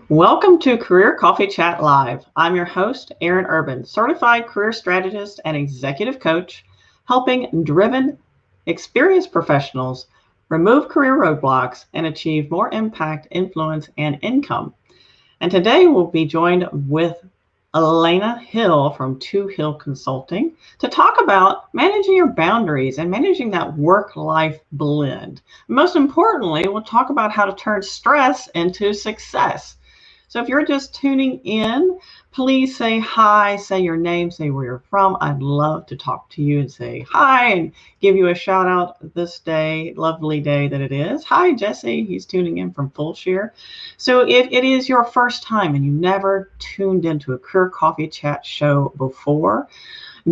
Welcome to Career Coffee Chat Live. I'm your host, Erin Urban, certified career strategist and executive coach, helping driven, experienced professionals remove career roadblocks and achieve more impact, influence, and income. And today we'll be joined with Alana Hill from Two Hill Consulting to talk about managing your boundaries and managing that work-life blend. Most importantly, we'll talk about how to turn stress into success. So if you're just tuning in, please say hi, say your name, say where you're from. I'd love to talk to you and say hi and give you a shout out this day, lovely day that it is. Hi, Jesse. He's tuning in from Fulshire. So if it is your first time and you never tuned into a Career Coffee Chat show before,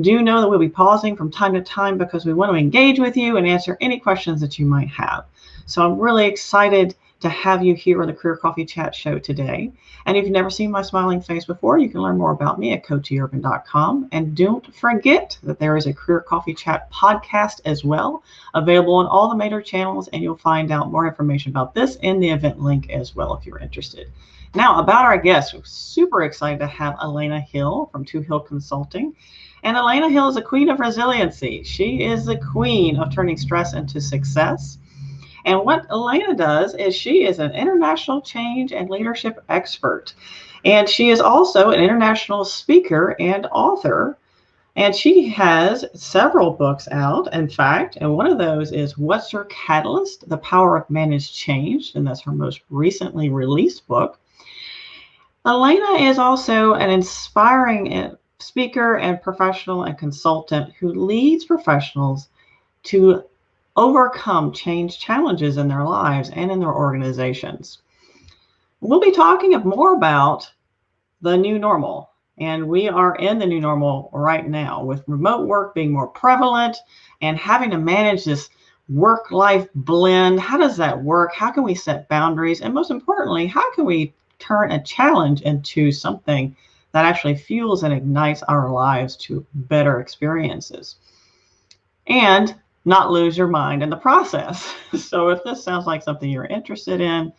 do know that we'll be pausing from time to time because we want to engage with you and answer any questions that you might have. So I'm really excited to have you here on the Career Coffee Chat show today. And if you've never seen my smiling face before, you can learn more about me at coachurban.com. And don't forget that there is a Career Coffee Chat podcast as well, available on all the major channels, and you'll find out more information about this in the event link as well if you're interested. Now, about our guest, we're super excited to have Alana Hill from Two Hill Consulting. And Alana Hill is a queen of resiliency. She is the queen of turning stress into success. And what Alana does is she is an international change and leadership expert. And she is also an international speaker and author. And she has several books out, in fact, and one of those is What's Your Catalyst? The Power of Managed Change. And that's her most recently released book. Alana is also an inspiring speaker and professional and consultant who leads professionals to overcome change challenges in their lives and in their organizations. We'll be talking more about the new normal, and we are in the new normal right now with remote work being more prevalent and having to manage this work-life blend. How does that work? How can we set boundaries? And most importantly, how can we turn a challenge into something that actually fuels and ignites our lives to better experiences? And not lose your mind in the process. So if this sounds like something you're interested in,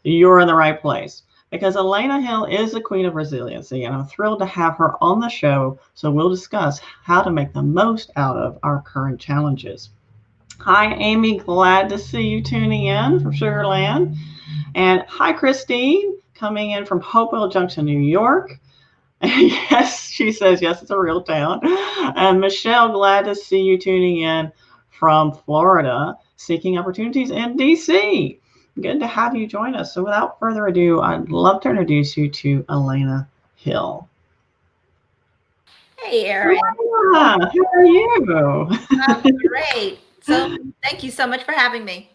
you're in the right place, because Alana Hill is the queen of resiliency, and I'm thrilled to have her on the show. So we'll discuss how to make the most out of our current challenges. Hi, Amy. Glad to see you tuning in from Sugar Land. And hi, Christine, coming in from Hopewell Junction, New York. Yes, she says, yes, it's a real town. And Michelle, glad to see you tuning in from Florida, seeking opportunities in DC. Good to have you join us. So without further ado, I'd love to introduce you to Alana Hill. Hey, Erin. How are you? I'm great. So thank you so much for having me.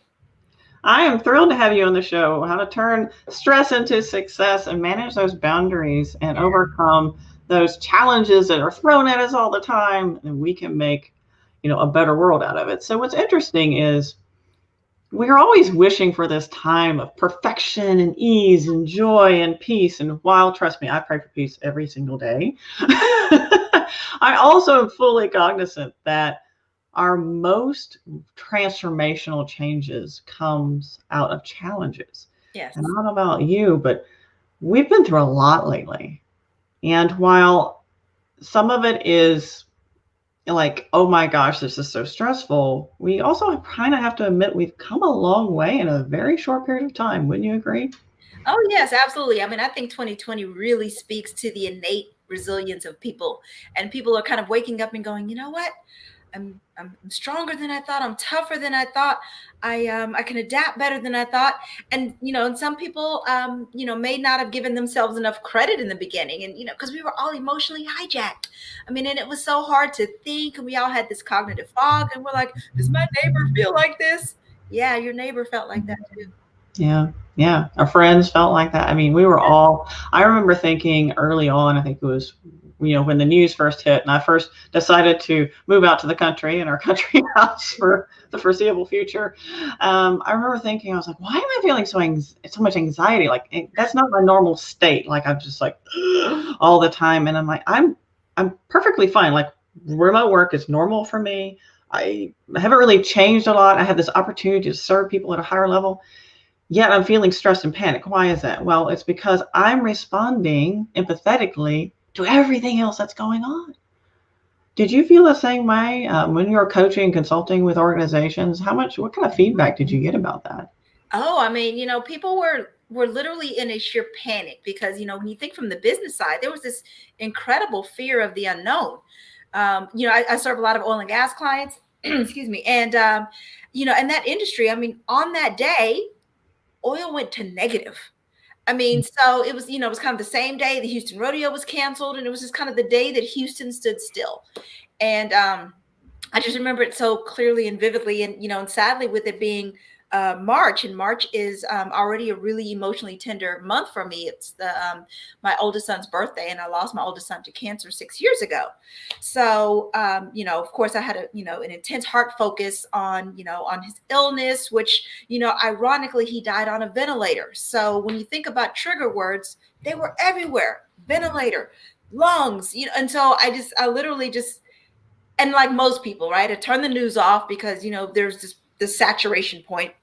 I am thrilled to have you on the show. How to turn stress into success and manage those boundaries and overcome those challenges that are thrown at us all the time, and we can make, a better world out of it. So what's interesting is we're always wishing for this time of perfection and ease and joy and peace. And while, trust me, I pray for peace every single day, I also am fully cognizant that our most transformational changes comes out of challenges. Yes. And I don't know about you, but we've been through a lot lately. And while some of it is like, oh my gosh, this is so stressful, we also kind of have to admit we've come a long way in a very short period of time. Wouldn't you agree? Oh, yes, absolutely. I mean, I think 2020 really speaks to the innate resilience of people. And people are kind of waking up and going, you know what? I'm stronger than I thought. I'm tougher than I thought. I can adapt better than I thought. And and some people may not have given themselves enough credit in the beginning, and because we were all emotionally hijacked. I mean, and it was so hard to think, and we all had this cognitive fog, and we're like, does my neighbor feel like this? Yeah, your neighbor felt like that too. Yeah. Our friends felt like that. I mean, I remember thinking early on, I think it was when the news first hit and I first decided to move out to the country in our country house for the foreseeable future. I remember thinking, I was like, why am I feeling so much anxiety? Like, that's not my normal state. Like, I'm just like all the time. And I'm like, I'm perfectly fine. Like, remote work is normal for me. I haven't really changed a lot. I have this opportunity to serve people at a higher level. yet I'm feeling stressed and panic. Why is that? Well, it's because I'm responding empathetically to everything else that's going on. Did you feel the same way when you were coaching and consulting with organizations? What kind of feedback did you get about that? Oh, I mean, people were literally in a sheer panic because, when you think from the business side, there was this incredible fear of the unknown. I serve a lot of oil and gas clients, excuse me, and in that industry, I mean, on that day, oil went to negative. I mean, so it was kind of the same day the Houston rodeo was canceled, and it was just kind of the day that Houston stood still. And I just remember it so clearly and vividly. And sadly, with it being March, and March is already a really emotionally tender month for me. It's my oldest son's birthday, and I lost my oldest son to cancer 6 years ago. So, of course, I had an intense heart focus on his illness, which, ironically, he died on a ventilator. So when you think about trigger words, they were everywhere: ventilator, lungs, and so I literally just, and like most people, right, I turn the news off because, there's this saturation point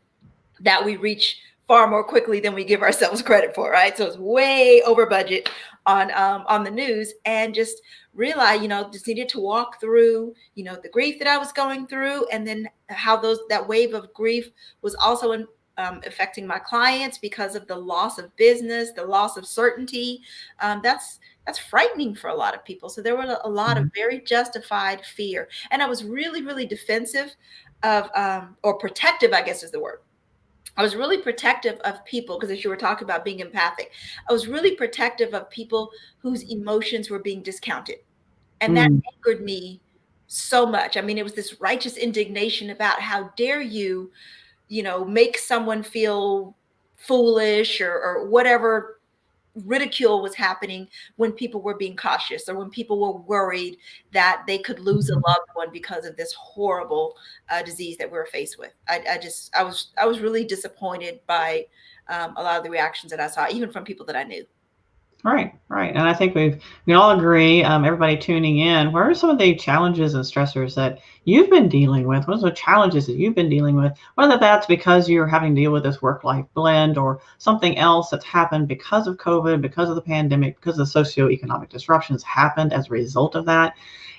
that we reach far more quickly than we give ourselves credit for, right? So it's way over budget on the news, and just realize, just needed to walk through, the grief that I was going through, and then how that wave of grief was also affecting my clients because of the loss of business, the loss of certainty. That's frightening for a lot of people. So there were a lot of very justified fear, and I was really, really defensive of, or protective, I guess is the word. I was really protective of people because, as you were talking about being empathic, I was really protective of people whose emotions were being discounted. And that angered me so much. I mean, it was this righteous indignation about, how dare you, make someone feel foolish, or whatever ridicule was happening when people were being cautious, or when people were worried that they could lose a loved one because of this horrible disease that we were faced with. I was really disappointed by a lot of the reactions that I saw, even from people that I knew. Right, right. And I think we all agree, everybody tuning in, what are some of the challenges and stressors that you've been dealing with? What are the challenges that you've been dealing with? Whether that's because you're having to deal with this work-life blend, or something else that's happened because of COVID, because of the pandemic, because the socioeconomic disruptions happened as a result of that.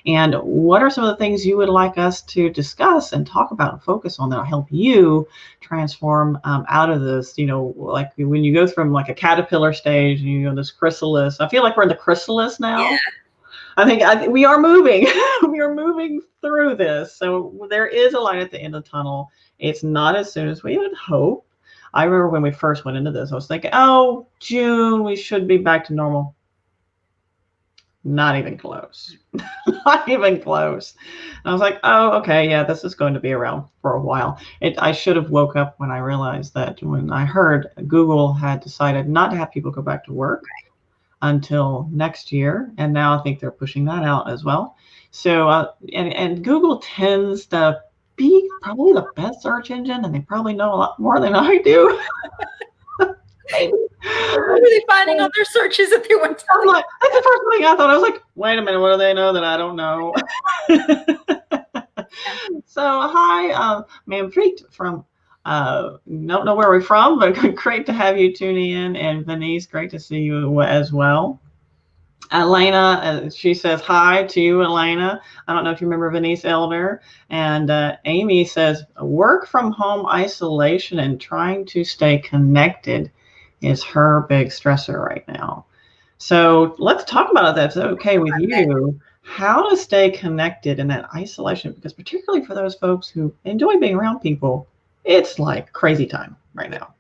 And what are some of the things you would like us to discuss and talk about and focus on that'll help you transform out of this, like when you go from like a caterpillar stage, and you go this chrysalis. I feel like we're in the chrysalis now. Yeah. I think we are moving. We are moving through this. So there is a light at the end of the tunnel. It's not as soon as we would hope. I remember when we first went into this, I was thinking, oh, June, we should be back to normal. Not even close. Not even close. And I was like, oh, okay, yeah, this is going to be around for a while. I should have woke up when I realized that, when I heard Google had decided not to have people go back to work until next year. And now I think they're pushing that out as well. So, and Google tends to be probably the best search engine, and they probably know a lot more than I do. Maybe. What were they finding on their searches that they weren't telling? Like, that's the first thing I thought. I was like, wait a minute, what do they know that I don't know? So, hi, Manpreet from, don't know where we're from, but great to have you tuning in. And Venice, great to see you as well. Elena, she says hi to you, Elena. I don't know if you remember Venice Elder. And Amy says, work from home isolation and trying to stay connected is her big stressor right now. So let's talk about it. That's okay with you. How to stay connected in that isolation, because particularly for those folks who enjoy being around people, it's like crazy time right now.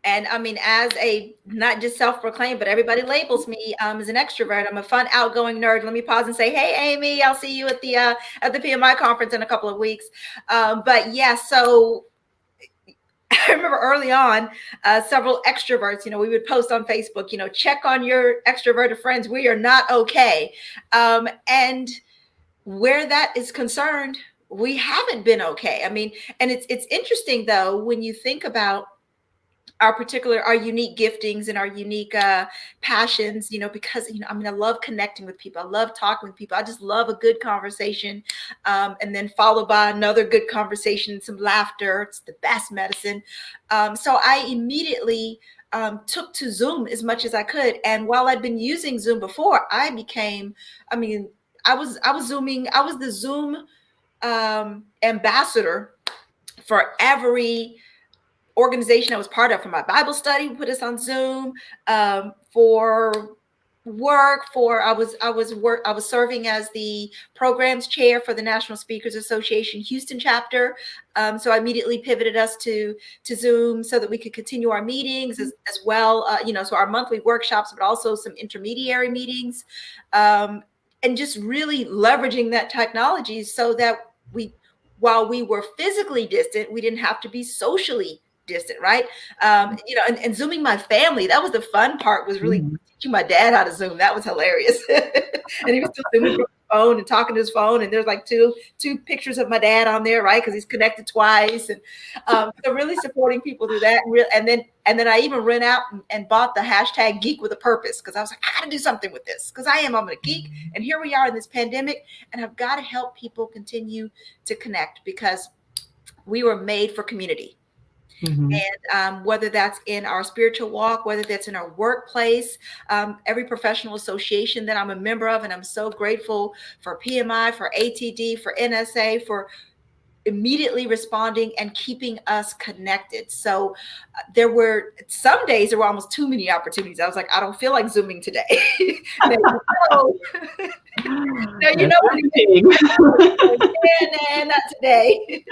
And I mean, as a not just self-proclaimed, but everybody labels me as an extrovert. I'm a fun, outgoing nerd. Let me pause and say, hey, Amy, I'll see you at the PMI conference in a couple of weeks. But yeah, so I remember early on, several extroverts, we would post on Facebook, check on your extroverted friends. We are not okay. And where that is concerned, we haven't been okay. I mean, and it's interesting though, when you think about our unique giftings and our unique passions, because I love connecting with people. I love talking with people. I just love a good conversation, and then followed by another good conversation, some laughter. It's the best medicine. So I immediately took to Zoom as much as I could. And while I'd been using Zoom before, I was Zooming. I was the Zoom ambassador for every organization I was part of. For my Bible study, we put us on Zoom. For work, I was serving as the programs chair for the National Speakers Association Houston chapter. So I immediately pivoted us to Zoom so that we could continue our meetings as well. So our monthly workshops, but also some intermediary meetings, and just really leveraging that technology so that while we were physically distant, we didn't have to be socially distant, right? And Zooming my family, that was the fun part, was really teaching my dad how to Zoom. That was hilarious. And he was still Zooming from his phone and talking to his phone, and there's like two pictures of my dad on there, right? Because he's connected twice. And so really supporting people through that. And then I even ran out and bought the hashtag Geek with a Purpose, because I was like, I gotta do something with this, because I'm a geek, and here we are in this pandemic, and I've got to help people continue to connect, because we were made for community. Mm-hmm. And whether that's in our spiritual walk, whether that's in our workplace, every professional association that I'm a member of, and I'm so grateful for PMI, for ATD, for NSA, for immediately responding and keeping us connected. So there were some days there were almost too many opportunities. I was like, I don't feel like Zooming today. Now, not today.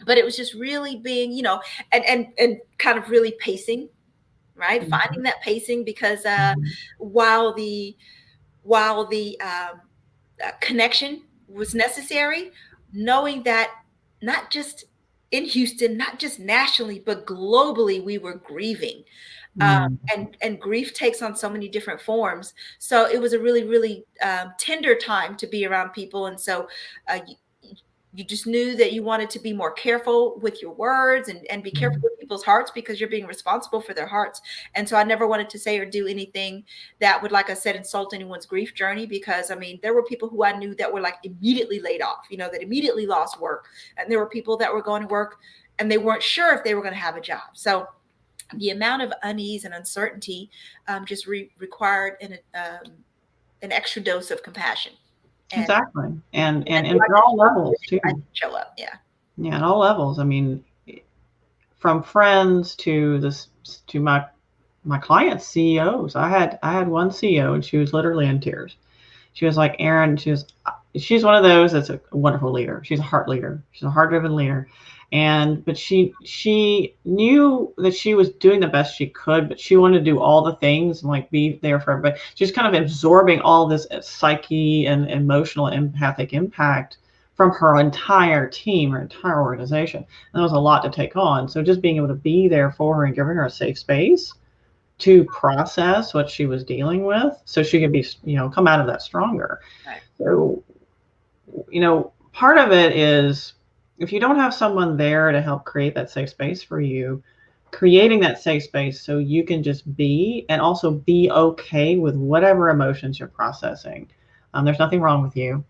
But it was just really being, and kind of really pacing, right? Mm-hmm. Finding that pacing, because while the connection was necessary, knowing that not just in Houston, not just nationally, but globally, we were grieving. And grief takes on so many different forms. So it was a really, really tender time to be around people. And so you just knew that you wanted to be more careful with your words and be careful with people's hearts, because you're being responsible for their hearts. And so I never wanted to say or do anything that would, like I said, insult anyone's grief journey, because there were people who I knew that were like immediately laid off, that immediately lost work. And there were people that were going to work and they weren't sure if they were going to have a job. So the amount of unease and uncertainty just required an extra dose of compassion. Exactly. And at all levels too. I show up. Yeah. Yeah. At all levels. From friends to my clients' CEOs. I had one CEO, and she was literally in tears. She was like, Erin, she's one of those that's a wonderful leader. She's a heart leader. She's a heart-driven leader. But she knew that she was doing the best she could, but she wanted to do all the things and like be there for everybody. She's kind of absorbing all this psyche and emotional empathic impact from her entire team, her entire organization. And that was a lot to take on. So just being able to be there for her and giving her a safe space to process what she was dealing with, so she could be, come out of that stronger. Right. So, part of it is, if you don't have someone there to help create that safe space for you, creating that safe space so you can just be, and also be okay with whatever emotions you're processing. There's nothing wrong with you.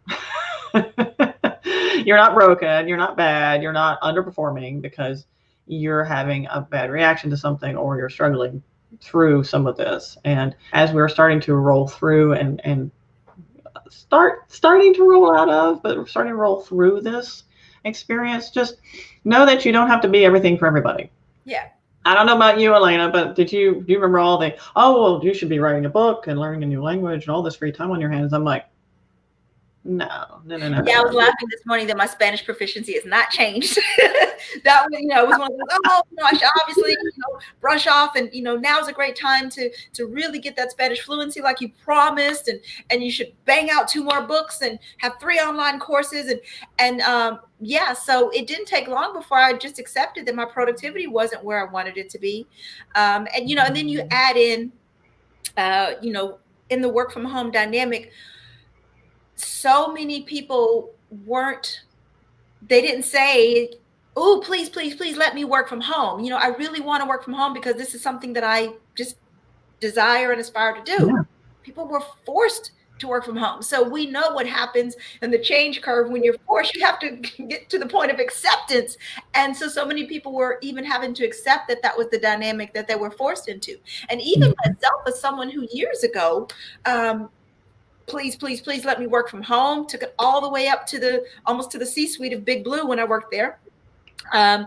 You're not broken. You're not bad. You're not underperforming because you're having a bad reaction to something, or you're struggling through some of this. And as we're starting to roll through and starting to roll out of, but we're starting to roll through this experience, just know that you don't have to be everything for everybody. Yeah. I don't know about you, Alana, but do you remember all the, you should be writing a book and learning a new language and all this free time on your hands? I'm like, no. Yeah, I was laughing this morning that my Spanish proficiency has not changed. That was, it was one of those, I should obviously, brush off, and, now's a great time to really get that Spanish fluency like you promised, and you should bang out 2 more books and have 3 online courses. Yeah, so it didn't take long before I just accepted that my productivity wasn't where I wanted it to be. And then you add in, in the work from home dynamic, so many people they didn't say, oh, please, please, please let me work from home. You know, I really want to work from home because this is something that I just desire and aspire to do. Yeah. People were forced to work from home. So we know what happens in the change curve when you're forced. You have to get to the point of acceptance. And so many people were even having to accept that that was the dynamic that they were forced into. And even Mhm. myself, as someone who years ago, please, please, please let me work from home, took it all the way up to the almost to the C-suite of Big Blue when I worked there. And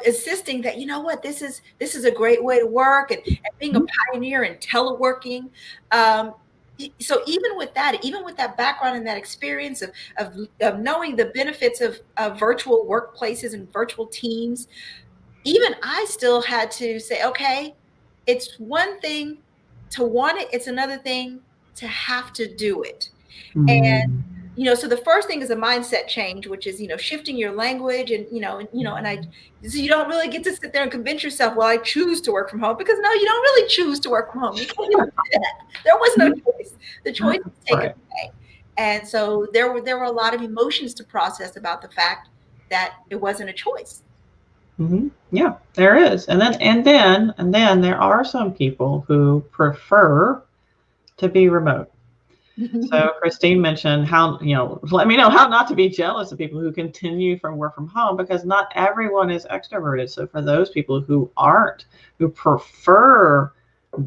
assisting that, this is a great way to work, and being a pioneer in teleworking. um, so even with that background and that experience of knowing the benefits of virtual workplaces and virtual teams, even I still had to say, okay, it's one thing to want it, it's another thing to have to do it. Mm. So the first thing is a mindset change, which is, shifting your language, so you don't really get to sit there and convince yourself, well, I choose to work from home, because no, you don't really choose to work from home. You can't even do that. There was no choice. The choice was taken Right. away. And so there were a lot of emotions to process about the fact that it wasn't a choice. Yeah, there is. And then there are some people who prefer to be remote. So Christine mentioned how, let me know how not to be jealous of people who continue from work from home, because not everyone is extroverted. So for those people who aren't, who prefer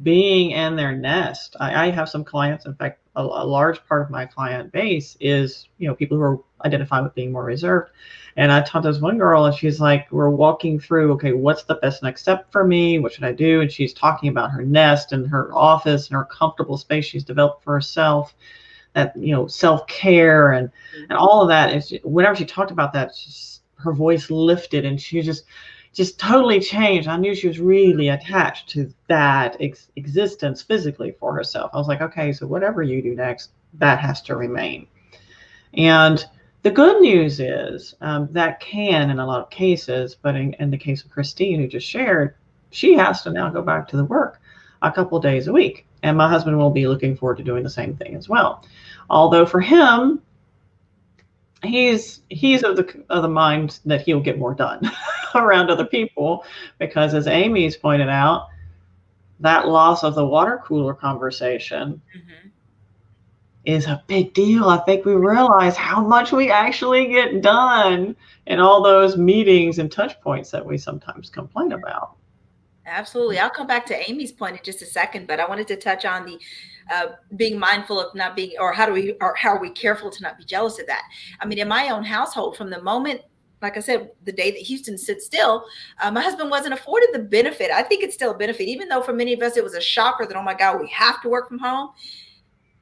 being in their nest, I have some clients, in fact, a large part of my client base is, people who are identify with being more reserved. And I taught this one girl, and she's like, we're walking through, okay, what's the best next step for me? What should I do? And she's talking about her nest and her office and her comfortable space she's developed for herself, that, self-care and all of that. Is whenever she talked about that, her voice lifted, and she just totally changed. I knew she was really attached to that existence physically for herself. I was like, okay, so whatever you do next, that has to remain. And the good news is, that can, in a lot of cases, but in the case of Christine, who just shared, she has to now go back to the work a couple of days a week. And my husband will be looking forward to doing the same thing as well. Although for him, he's of the mind that he'll get more done around other people, because as Amy's pointed out, that loss of the water cooler conversation Mm-hmm. is a big deal. I think we realize how much we actually get done in all those meetings and touch points that we sometimes complain about. Absolutely. I'll come back to Amy's point in just a second, but I wanted to touch on the being mindful of not being, or how are we careful to not be jealous of that? I mean, in my own household, from the moment, like I said, the day that Houston stood still, my husband wasn't afforded the benefit. I think it's still a benefit, even though for many of us it was a shocker that, oh my God, we have to work from home.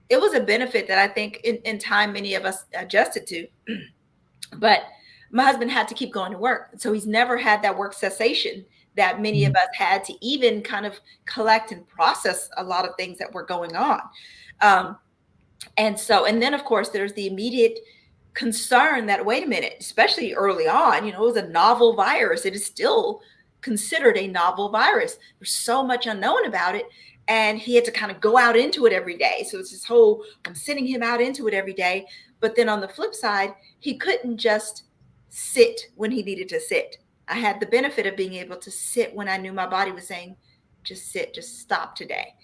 It was a benefit that I think in time many of us adjusted to. But my husband had to keep going to work. So he's never had that work cessation that many of us had, to even kind of collect and process a lot of things that were going on. Um, and then of course there's the immediate concern that, wait a minute, especially early on, it was a novel virus. It is still considered a novel virus. There's so much unknown about it. And he had to kind of go out into it every day. So it's this whole, I'm sending him out into it every day. But then on the flip side, he couldn't just sit when he needed to sit. I had the benefit of being able to sit when I knew my body was saying, just sit, just stop today.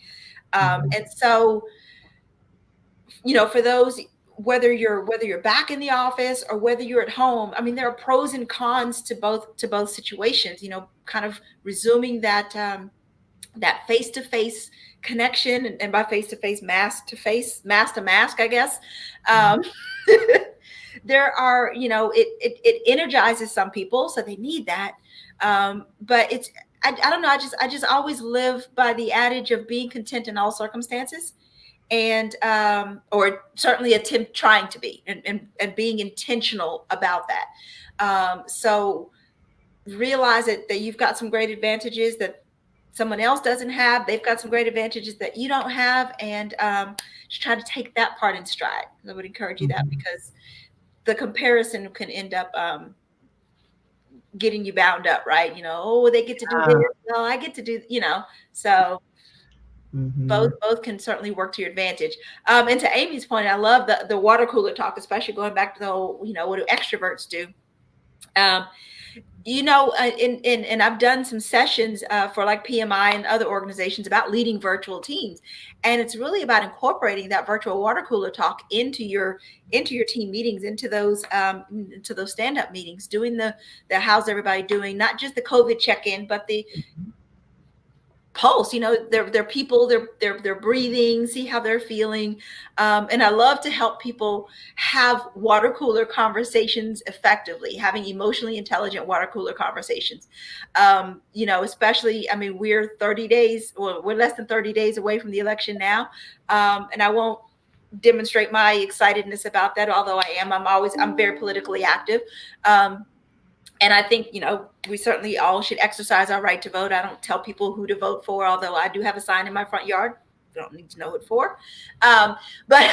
And so, for those, whether you're back in the office or whether you're at home, I mean, there are pros and cons to both situations. Kind of resuming that face-to-face connection, and by face-to-face, mask to mask, I guess. There are, it energizes some people, so they need that. But I don't know. I just always live by the adage of being content in all circumstances, and or certainly trying to be, and being intentional about that. So realize that you've got some great advantages that someone else doesn't have. They've got some great advantages that you don't have, and just try to take that part in stride. I would encourage you that, because the comparison can end up getting you bound up, right? Oh, they get to do this, no, I get to do, so both can certainly work to your advantage. And to Amy's point, I love the water cooler talk, especially going back to the whole, what do extroverts do? and I've done some sessions for like PMI and other organizations about leading virtual teams, and it's really about incorporating that virtual water cooler talk into your team meetings, into those stand-up meetings, doing the how's everybody doing, not just the COVID check-in, but the pulse. They're people, they're breathing, see how they're feeling. And I love to help people have water cooler conversations effectively, having emotionally intelligent water cooler conversations. Especially, we're 30 days, well, we're less than 30 days away from the election now. And I won't demonstrate my excitedness about that, although I'm very politically active. And I think, we certainly all should exercise our right to vote. I don't tell people who to vote for, although I do have a sign in my front yard. You don't need to know it for. But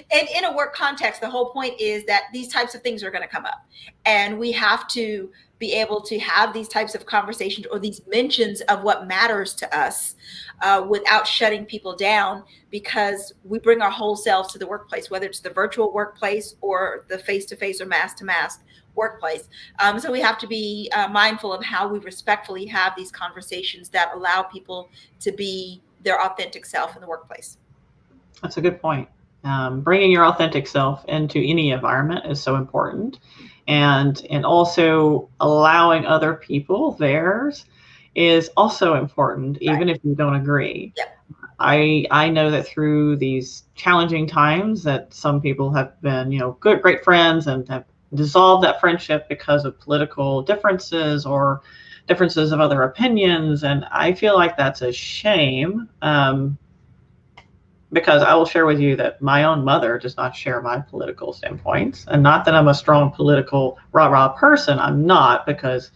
in a work context, the whole point is that these types of things are going to come up. And we have to be able to have these types of conversations or these mentions of what matters to us without shutting people down, because we bring our whole selves to the workplace, whether it's the virtual workplace or the face-to-face or mask-to-mask workplace. So we have to be mindful of how we respectfully have these conversations that allow people to be their authentic self in the workplace. That's a good point. Bringing your authentic self into any environment is so important, and also allowing other people theirs is also important, even if you don't agree. Yep. I know that through these challenging times that some people have been, great friends and have dissolved that friendship because of political differences or differences of other opinions. And I feel like that's a shame, because I will share with you that my own mother does not share my political standpoints. And not that I'm a strong political rah-rah person. I'm not, because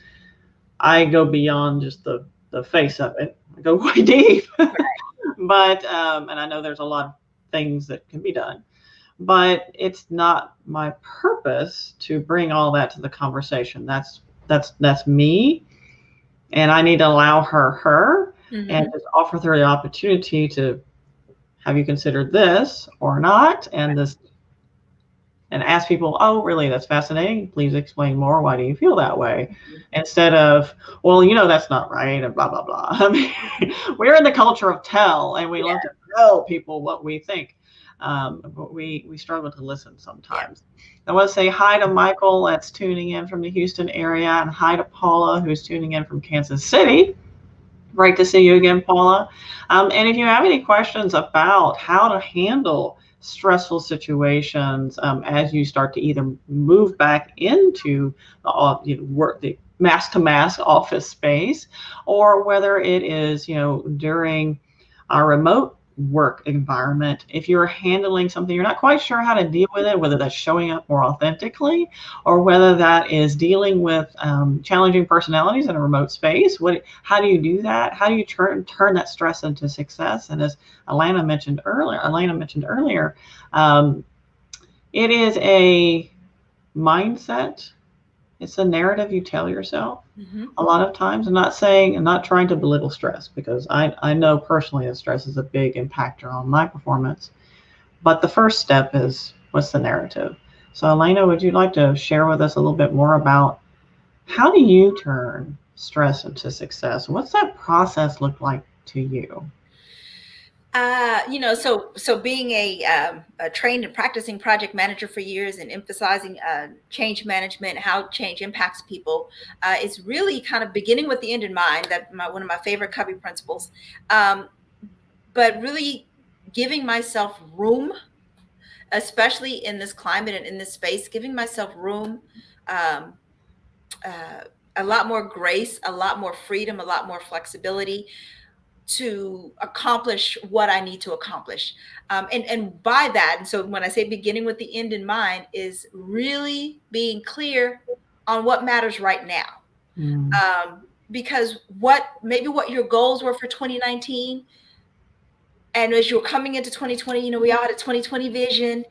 I go beyond just the face of it. I go way deep. Right. But, and I know there's a lot of things that can be done. But it's not my purpose to bring all that to the conversation. That's me, and I need to allow her, Mm-hmm. and just offer her the opportunity to, have you considered this or not, and this, and ask people, oh, really, that's fascinating. Please explain more. Why do you feel that way? Mm-hmm. Instead of, well, that's not right, and blah blah blah. I mean, we're in the culture of tell, and we love to tell people what we think. But we struggle to listen sometimes. I want to say hi to Michael that's tuning in from the Houston area, and hi to Paula who's tuning in from Kansas City. Great to see you again, Paula. And if you have any questions about how to handle stressful situations as you start to either move back into the mask-to-mask office space, or whether it is during our remote work environment, if you're handling something you're not quite sure how to deal with it, whether that's showing up more authentically or whether that is dealing with challenging personalities in a remote space, how do you do that? How do you turn that stress into success? And as Alana mentioned earlier, it is a mindset. It's a narrative you tell yourself. Mm-hmm. A lot of times. I'm not trying to belittle stress, because I know personally that stress is a big impactor on my performance. But the first step is, what's the narrative? So Elena, would you like to share with us a little bit more about how do you turn stress into success? What's that process look like to you? So being a trained and practicing project manager for years, and emphasizing change management, how change impacts people, is really kind of beginning with the end in mind. One of my favorite Covey principles, but really giving myself room, especially in this climate and in this space, giving myself room, a lot more grace, a lot more freedom, a lot more flexibility to accomplish what I need to accomplish. And by that, and so when I say beginning with the end in mind, is really being clear on what matters right now. Because what your goals were for 2019, and as you're coming into 2020, we all had a 2020 vision.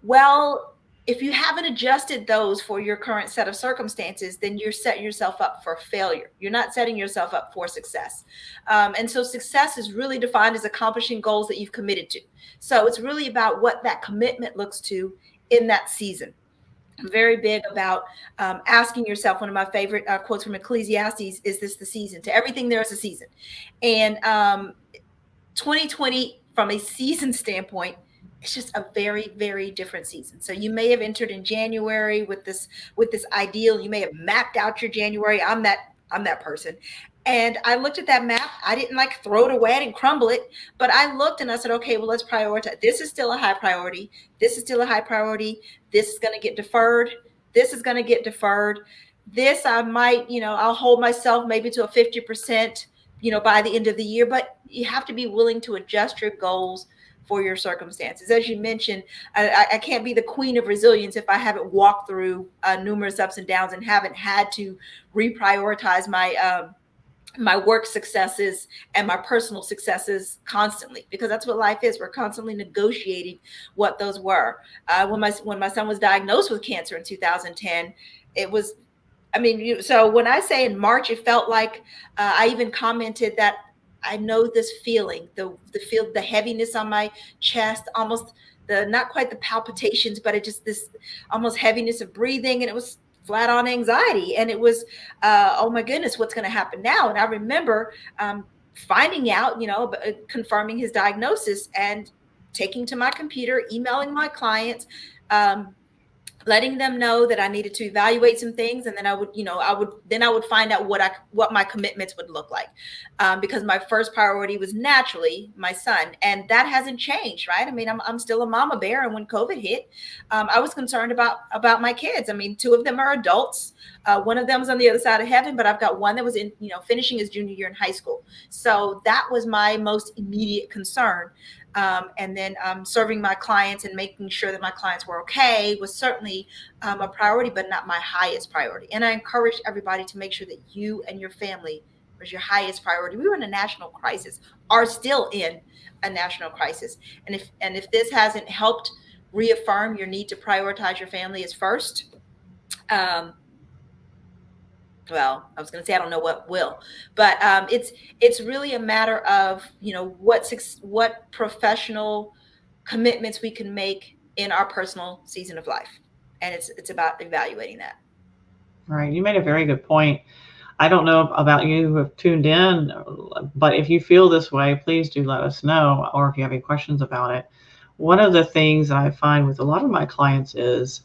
Well, if you haven't adjusted those for your current set of circumstances, then you're setting yourself up for failure. You're not setting yourself up for success. And so success is really defined as accomplishing goals that you've committed to. So it's really about what that commitment looks to in that season. I'm very big about asking yourself. One of my favorite quotes from Ecclesiastes is, "This the season? To everything there is a season." And 2020, from a season standpoint, it's just a very, very different season. So you may have entered in January with this ideal. You may have mapped out your January. I'm that person. And I looked at that map. I didn't like throw it away. I didn't crumble it, but I looked and I said, okay, well, let's prioritize. This is still a high priority. This is still a high priority. This is going to get deferred. This is going to get deferred. This I might, I'll hold myself maybe to a 50%, by the end of the year, but you have to be willing to adjust your goals for your circumstances. As you mentioned, I can't be the queen of resilience if I haven't walked through numerous ups and downs and haven't had to reprioritize my work successes and my personal successes constantly, because that's what life is. We're constantly negotiating what those were. When my son was diagnosed with cancer in 2010, it was, so when I say in March, it felt like I even commented that I know this feeling, the heaviness on my chest, almost not quite the palpitations, but it just this almost heaviness of breathing, and it was flat on anxiety, and it was, oh my goodness, what's going to happen now? And I remember finding out, confirming his diagnosis and taking to my computer, emailing my clients, letting them know that I needed to evaluate some things, and then I would find out what my commitments would look like, because my first priority was naturally my son, and that hasn't changed, right? I'm still a mama bear, and when COVID hit, I was concerned about my kids. Two of them are adults. One of them is on the other side of heaven, but I've got one that was finishing his junior year in high school. So that was my most immediate concern. And then serving my clients and making sure that my clients were okay was certainly a priority, but not my highest priority. And I encourage everybody to make sure that you and your family was your highest priority. We were in a national crisis, are still in a national crisis. And if this hasn't helped reaffirm your need to prioritize your family as first, well, I was going to say, I don't know what will, but it's really a matter of, what professional commitments we can make in our personal season of life. And it's about evaluating that. Right. You made a very good point. I don't know about you who have tuned in, but if you feel this way, please do let us know, or if you have any questions about it. One of the things that I find with a lot of my clients is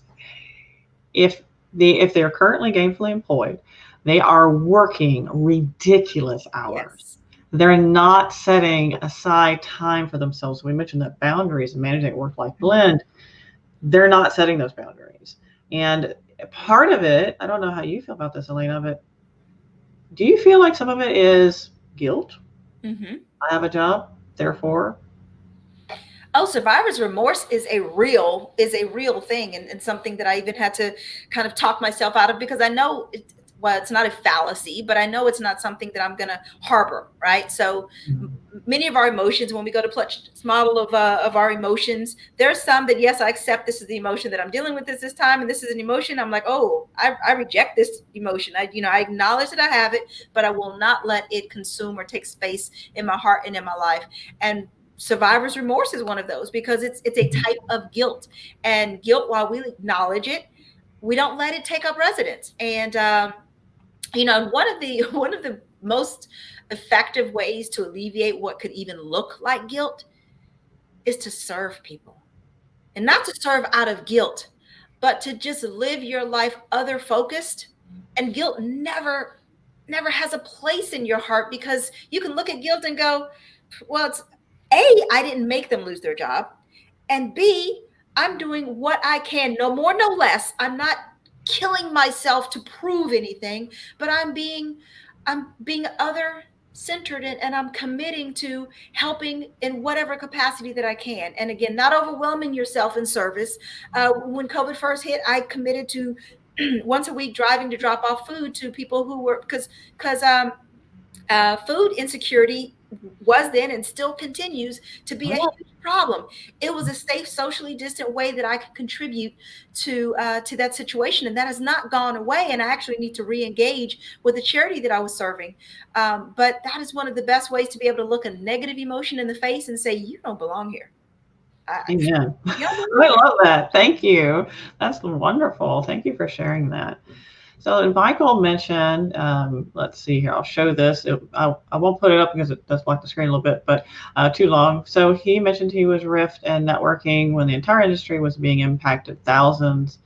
if they're currently gainfully employed, they are working ridiculous hours. Yes. They're not setting aside time for themselves. We mentioned that boundaries and managing work-life blend. They're not setting those boundaries. And part of it, I don't know how you feel about this, Alana, but do you feel like some of it is guilt? Mm-hmm. I have a job, therefore. Oh, survivor's remorse is a real thing, and something that I even had to kind of talk myself out of, because I know it's not a fallacy, but I know it's not something that I'm going to harbor, right? So many of our emotions, when we go to Plutch's model of our emotions, there's some that, yes, I accept this is the emotion that I'm dealing with this time, and this is an emotion. I'm like, oh, I reject this emotion. I acknowledge that I have it, but I will not let it consume or take space in my heart and in my life. And survivor's remorse is one of those, because it's a type of guilt. And guilt, while we acknowledge it, we don't let it take up residence. And one of the most effective ways to alleviate what could even look like guilt is to serve people, and not to serve out of guilt, but to just live your life other focused. And guilt never has a place in your heart, because you can look at guilt and go, well, it's A, I didn't make them lose their job, and B, I'm doing what I can, no more, no less. I'm not killing myself to prove anything, but I'm being other centered, and I'm committing to helping in whatever capacity that I can. And again, not overwhelming yourself in service. When COVID first hit, I committed to once a week driving to drop off food to people who were, because food insecurity was then and still continues to be a huge problem. It was a safe, socially distant way that I could contribute to that situation, and that has not gone away. And I actually need to re-engage with the charity that I was serving. But that is one of the best ways to be able to look a negative emotion in the face and say, you don't belong here. Amen. Yeah, I love that. Thank you. That's wonderful. Thank you for sharing that. So, and Michael mentioned, let's see here, I'll show this. I won't put it up because it does block the screen a little bit, but too long. So he mentioned he was Rift and networking when the entire industry was being impacted thousands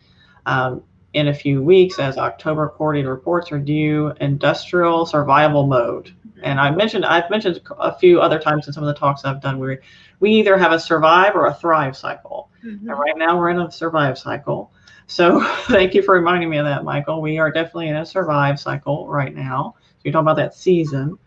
in a few weeks as October quarterly reports are due, industrial survival mode. And I've mentioned a few other times in some of the talks I've done where we either have a survive or a thrive cycle. And right now we're in a survive cycle. So thank you for reminding me of that, Michael. We are definitely in a survive cycle right now. So you're talking about that season.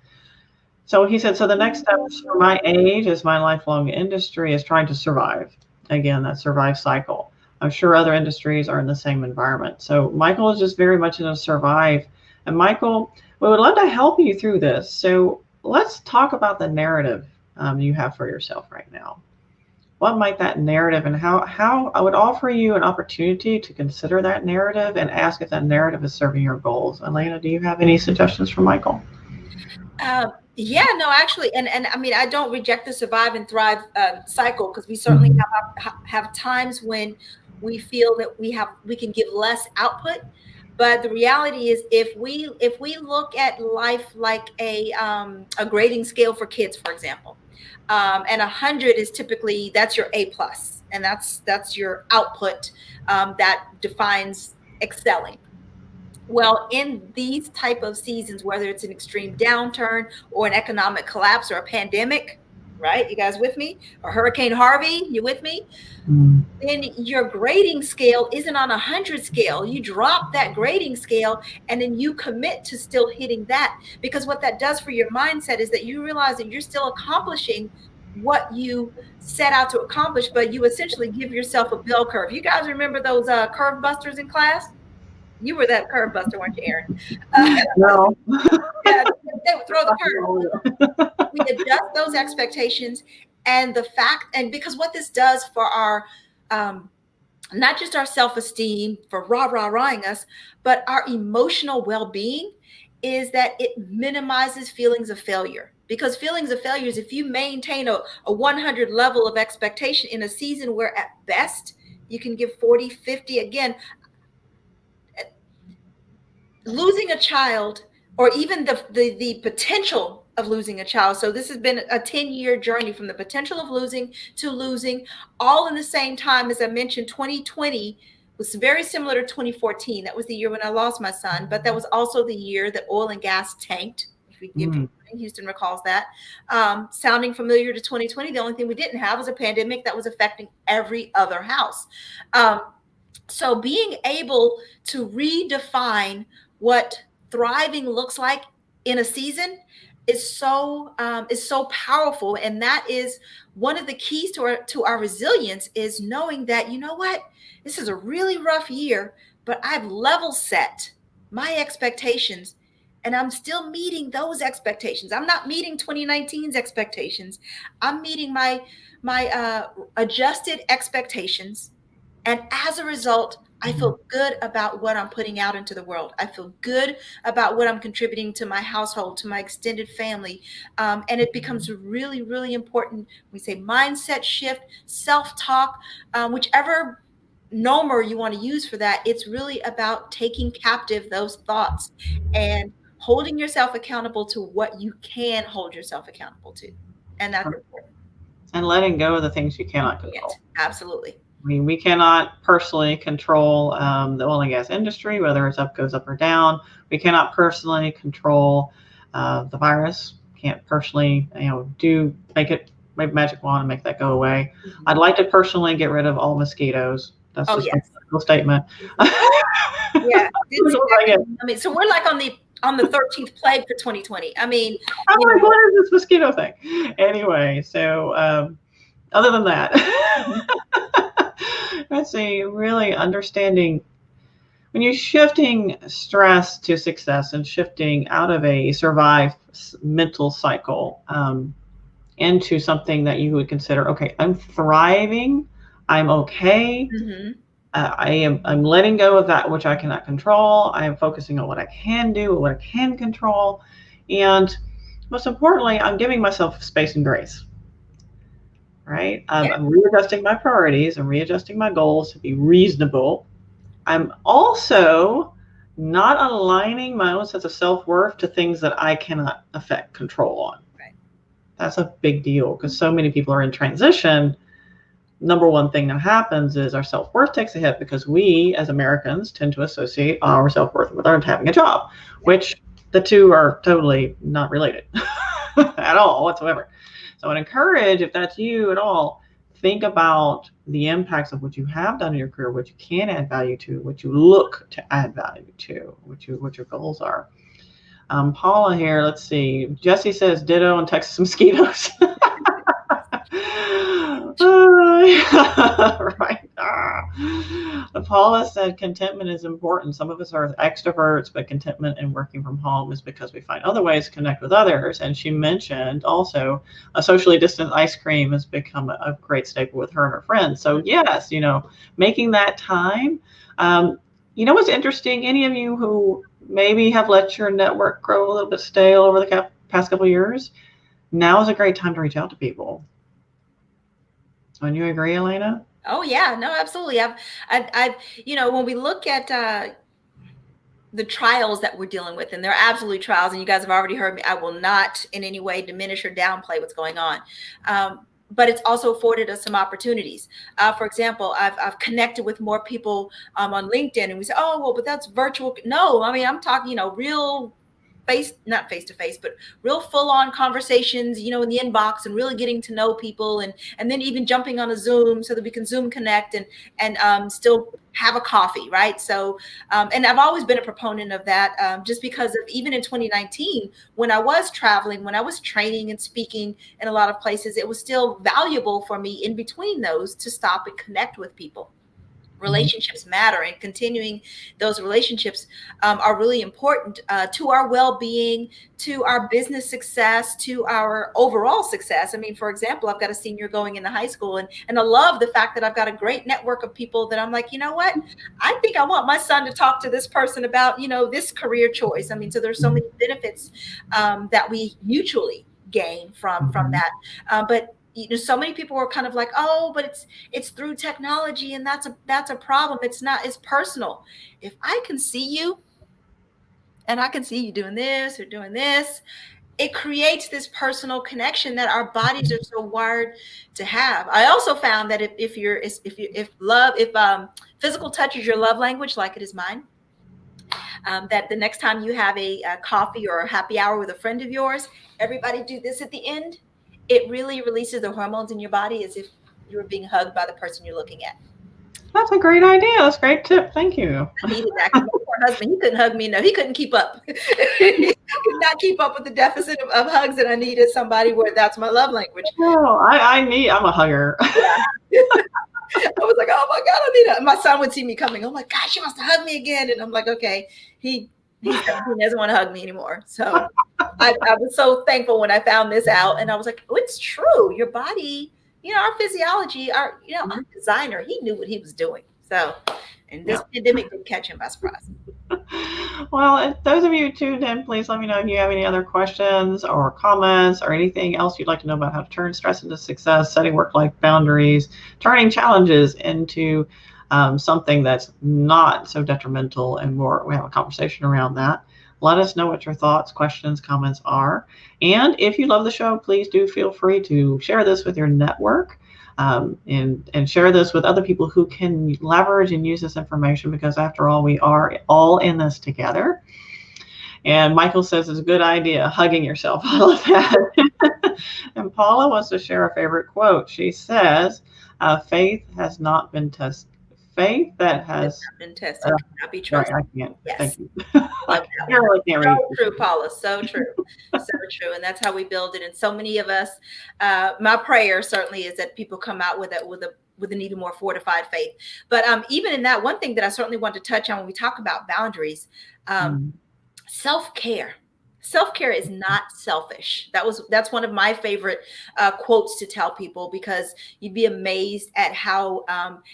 So he said, so the next steps for my age as my lifelong industry is trying to survive. Again, that survive cycle. I'm sure other industries are in the same environment. So Michael is just very much in a survive. And Michael, we would love to help you through this. So let's talk about the narrative you have for yourself right now. What might that narrative and how I would offer you an opportunity to consider that narrative and ask if that narrative is serving your goals. Alana, do you have any suggestions for Michael? Yeah, no, actually, and I mean, I don't reject the survive and thrive cycle, because we certainly have times when we feel that we can give less output. But the reality is, if we look at life like a grading scale for kids, for example, and 100 is typically, that's your A plus, and that's your output that defines excelling. Well, in these type of seasons, whether it's an extreme downturn or an economic collapse or a pandemic, right? You guys with me? Or Hurricane Harvey, you with me? Then your grading scale isn't on 100 scale. You drop that grading scale and then you commit to still hitting that, because what that does for your mindset is that you realize that you're still accomplishing what you set out to accomplish, but you essentially give yourself a bell curve. You guys remember those curve busters in class? You were that curve buster, weren't you, Erin? No. Yeah, they would throw the curve. We adjust those expectations, and because what this does for our not just our self-esteem, for rah-rah-rahing us, but our emotional well-being, is that it minimizes feelings of failure. Because feelings of failure is, if you maintain a 100 level of expectation in a season where at best you can give 40, 50, again, losing a child, or even the potential of losing a child. So this has been a 10-year journey from the potential of losing to losing, all in the same time. As I mentioned, 2020 was very similar to 2014. That was the year when I lost my son, but that was also the year that oil and gas tanked. If Houston recalls that. Sounding familiar to 2020, the only thing we didn't have was a pandemic that was affecting every other house. So being able to redefine what thriving looks like in a season is so powerful. And that is one of the keys to our resilience, is knowing that, you know what, this is a really rough year, but I've level set my expectations, and I'm still meeting those expectations. I'm not meeting 2019's expectations. I'm meeting my adjusted expectations. And as a result, I feel good about what I'm putting out into the world. I feel good about what I'm contributing to my household, to my extended family. And it becomes really, really important. We say mindset shift, self-talk, whichever number you want to use for that. It's really about taking captive those thoughts and holding yourself accountable to what you can hold yourself accountable to. And that's important. And letting go of the things you cannot control. Absolutely. I mean, we cannot personally control the oil and gas industry, whether it's goes up or down. We cannot personally control the virus. Can't personally, make a magic wand and make that go away. I'd like to personally get rid of all mosquitoes. That's just a political statement. Yeah. I mean, so we're like on the 13th plague for 2020. I mean, what is this mosquito thing? Anyway, so other than that, let's see, really understanding when you're shifting stress to success and shifting out of a survive mental cycle into something that you would consider, okay, I'm thriving, I'm okay. I'm letting go of that which I cannot control. I am focusing on what I can do, what I can control. And most importantly, I'm giving myself space and grace. right? Yeah. I'm readjusting my priorities and readjusting my goals to be reasonable. I'm also not aligning my own sense of self-worth to things that I cannot affect control on. Right. That's a big deal because so many people are in transition. Number one thing that happens is our self-worth takes a hit because we as Americans tend to associate our self-worth with our having a job, which the two are totally not related at all whatsoever. So I would encourage, if that's you at all, think about the impacts of what you have done in your career, what you can add value to, what you look to add value to, what your goals are. Paula here, let's see. Jesse says ditto and Texas mosquitoes. Right. Paula said contentment is important. Some of us are extroverts, but contentment in working from home is because we find other ways to connect with others. And she mentioned also a socially distant ice cream has become a great staple with her and her friends. So yes, making that time. What's interesting? Any of you who maybe have let your network grow a little bit stale over the past couple of years, now is a great time to reach out to people. Wouldn't you agree, Alana? Oh yeah, no, absolutely. I've when we look at the trials that we're dealing with, and they're absolutely trials, and you guys have already heard me, I will not in any way diminish or downplay what's going on. But it's also afforded us some opportunities. For example, I've connected with more people on LinkedIn, and we say, oh, well, but that's virtual. No, I mean, I'm talking, real not face to face, but real full on conversations, in the inbox, and really getting to know people, and then even jumping on a Zoom so that we can Zoom connect and still have a coffee, right? So, and I've always been a proponent of that, just because of even in 2019, when I was traveling, when I was training and speaking in a lot of places, it was still valuable for me in between those to stop and connect with people. Relationships matter, and continuing those relationships are really important to our well-being, to our business success, to our overall success. I mean, for example, I've got a senior going into high school, and I love the fact that I've got a great network of people that I'm like, you know what? I think I want my son to talk to this person about, this career choice. I mean, so there's so many benefits that we mutually gain from that. But so many people were kind of like, oh, but it's through technology, and that's a problem. It's not, it's personal. If I can see you and I can see you doing this or doing this, it creates this personal connection that our bodies are so wired to have. I also found that if physical touch is your love language, like it is mine, that the next time you have a coffee or a happy hour with a friend of yours, everybody do this at the end. It really releases the hormones in your body as if you were being hugged by the person you're looking at. That's a great idea. That's a great tip. Thank you. I needed that because my poor husband, he couldn't hug me. No, he couldn't keep up. He could not keep up with the deficit of hugs, and I needed somebody where that's my love language. Oh, I'm a hugger. Yeah. I was like, oh my God, I need it. My son would see me coming. Oh my gosh, she wants to hug me again. And I'm like, okay, he doesn't want to hug me anymore. So I was so thankful when I found this out, and I was like, oh, it's true. Your body, our physiology, our designer, he knew what he was doing. So, and this pandemic didn't catch him by surprise. Well, those of you who tuned in, please let me know if you have any other questions or comments or anything else you'd like to know about how to turn stress into success, setting work-life boundaries, turning challenges into something that's not so detrimental, and more. We have a conversation around that. Let us know what your thoughts, questions, comments are. And if you love the show, please do feel free to share this with your network. And share this with other people who can leverage and use this information, because after all, we are all in this together. And Michael says it's a good idea, hugging yourself. I love that. And Paula wants to share a favorite quote. She says, faith has not been tested. Faith that has been tested cannot be trusted. Right, I can't. Yes. Thank you. I really can't read. So true, Paula. So true. So true. And that's how we build it. And so many of us, my prayer certainly is that people come out with an even more fortified faith. But even in that, one thing that I certainly want to touch on when we talk about boundaries, self-care. Self-care is not selfish. That's one of my favorite quotes to tell people, because you'd be amazed at how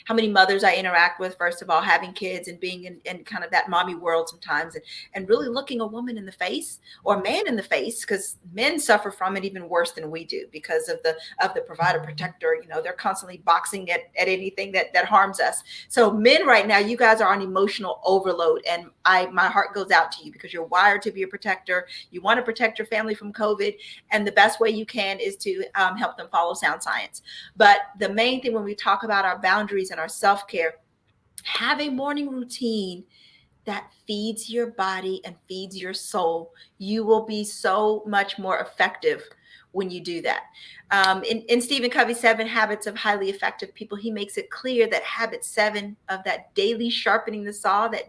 many mothers I interact with, first of all, having kids and being in kind of that mommy world sometimes, and really looking a woman in the face or a man in the face, because men suffer from it even worse than we do because of the provider protector. They're constantly boxing at anything that harms us. So men right now, you guys are on emotional overload, and my heart goes out to you, because you're wired to be a protector. You want to protect your family from COVID, and the best way you can is to help them follow sound science. But the main thing when we talk about our boundaries and our self-care, have a morning routine that feeds your body and feeds your soul. You will be so much more effective when you do that. In Stephen Covey's 7 Habits of Highly Effective People, he makes it clear that habit 7 of that daily sharpening the saw, the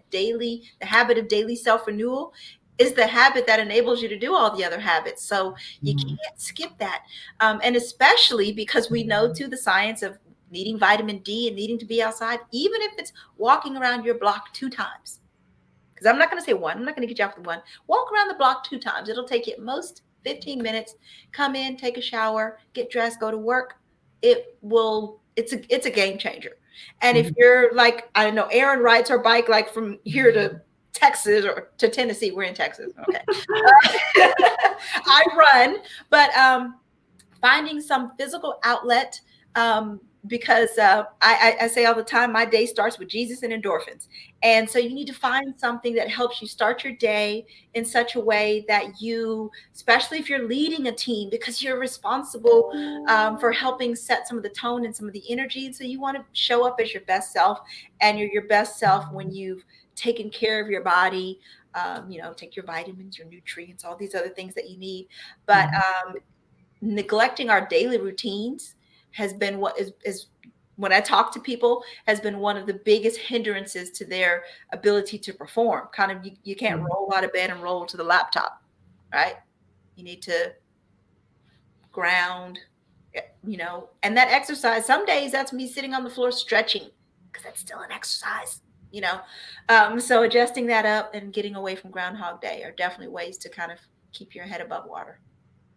habit of daily self-renewal, is the habit that enables you to do all the other habits. So you can't skip that. And especially because we know too the science of needing vitamin D and needing to be outside, even if it's walking around your block 2 times. Because I'm not going to say one. I'm not going to get you off the one. Walk around the block 2 times. It'll take you at most 15 minutes. Come in, take a shower, get dressed, go to work. It's a game changer. And if you're like, I don't know, Erin rides her bike like from here to Texas or to Tennessee. We're in Texas. Okay. I run, but finding some physical outlet, because I say all the time, my day starts with Jesus and endorphins. And so you need to find something that helps you start your day in such a way that you, especially if you're leading a team, because you're responsible for helping set some of the tone and some of the energy. And so you want to show up as your best self, and you're your best self when you've taken care of your body, take your vitamins, your nutrients, all these other things that you need. But neglecting our daily routines has been what is when I talk to people, has been one of the biggest hindrances to their ability to perform. Kind of, you can't roll out of bed and roll to the laptop, right? You need to ground, and that exercise, some days that's me sitting on the floor stretching, because that's still an exercise. So adjusting that up and getting away from Groundhog Day are definitely ways to kind of keep your head above water.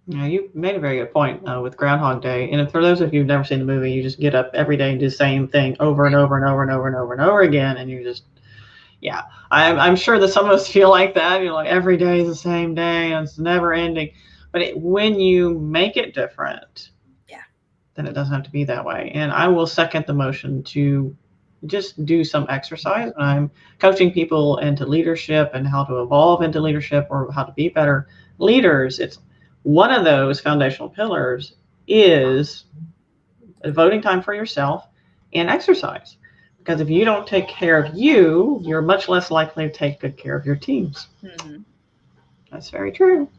Yeah, you made a very good point with Groundhog Day. And for those of you who've never seen the movie, you just get up every day and do the same thing over and over and over and over and over and over again. And you just, yeah, I'm sure that some of us feel like that. You're like, every day is the same day and it's never ending. But when you make it different, then it doesn't have to be that way. And I will second the motion to just do some exercise. When I'm coaching people into leadership and how to evolve into leadership or how to be better leaders, it's one of those foundational pillars is devoting time for yourself and exercise. Because if you don't take care of you, you're much less likely to take good care of your teams. That's very true.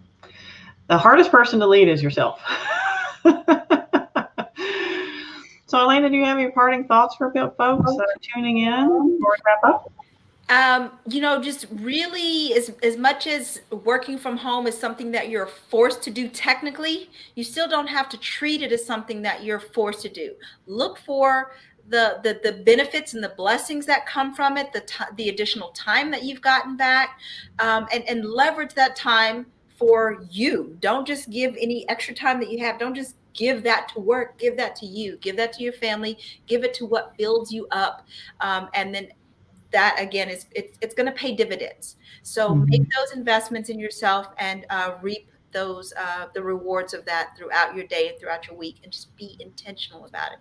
The hardest person to lead is yourself. So, Alana, do you have any parting thoughts for folks that are tuning in before we wrap up? Just really, as much as working from home is something that you're forced to do technically, you still don't have to treat it as something that you're forced to do. Look for the benefits and the blessings that come from it, the additional time that you've gotten back, and leverage that time for you. Don't just give any extra time that you have. Don't just give that to work. Give that to you. Give that to your family. Give it to what builds you up, and then that again it's going to pay dividends. So make those investments in yourself and reap those the rewards of that throughout your day and throughout your week, and just be intentional about it.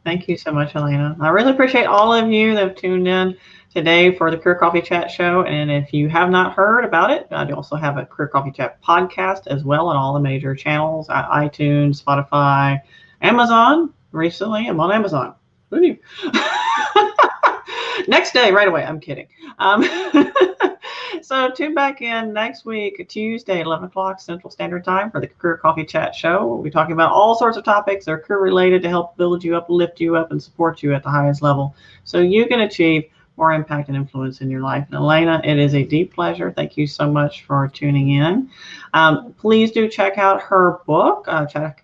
Thank you so much, Alana. I really appreciate all of you that have tuned in today for the Career Coffee Chat show. And if you have not heard about it, I also have a Career Coffee Chat podcast as well on all the major channels, iTunes, Spotify, Amazon. Recently, I'm on Amazon. Who knew? Next day, right away. I'm kidding. So tune back in next week, Tuesday, 11 o'clock Central Standard Time for the Career Coffee Chat show. We'll be talking about all sorts of topics that are career related to help build you up, lift you up, and support you at the highest level so you can achieve more impact and influence in your life. And Alana, it is a deep pleasure. Thank you so much for tuning in. Please do check out her book.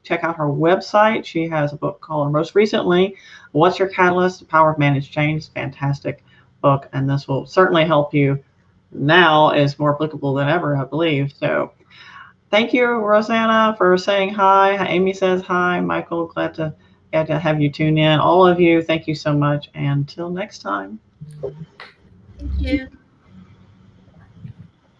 Check out her website. She has a book called, most recently, What's Your Catalyst? The Power of Managed Change. Fantastic book. And this will certainly help you now is more applicable than ever, I believe. So thank you, Rosanna, for saying hi. Amy says hi. Michael, glad to have you tune in. All of you, thank you so much. And until next time. Thank you.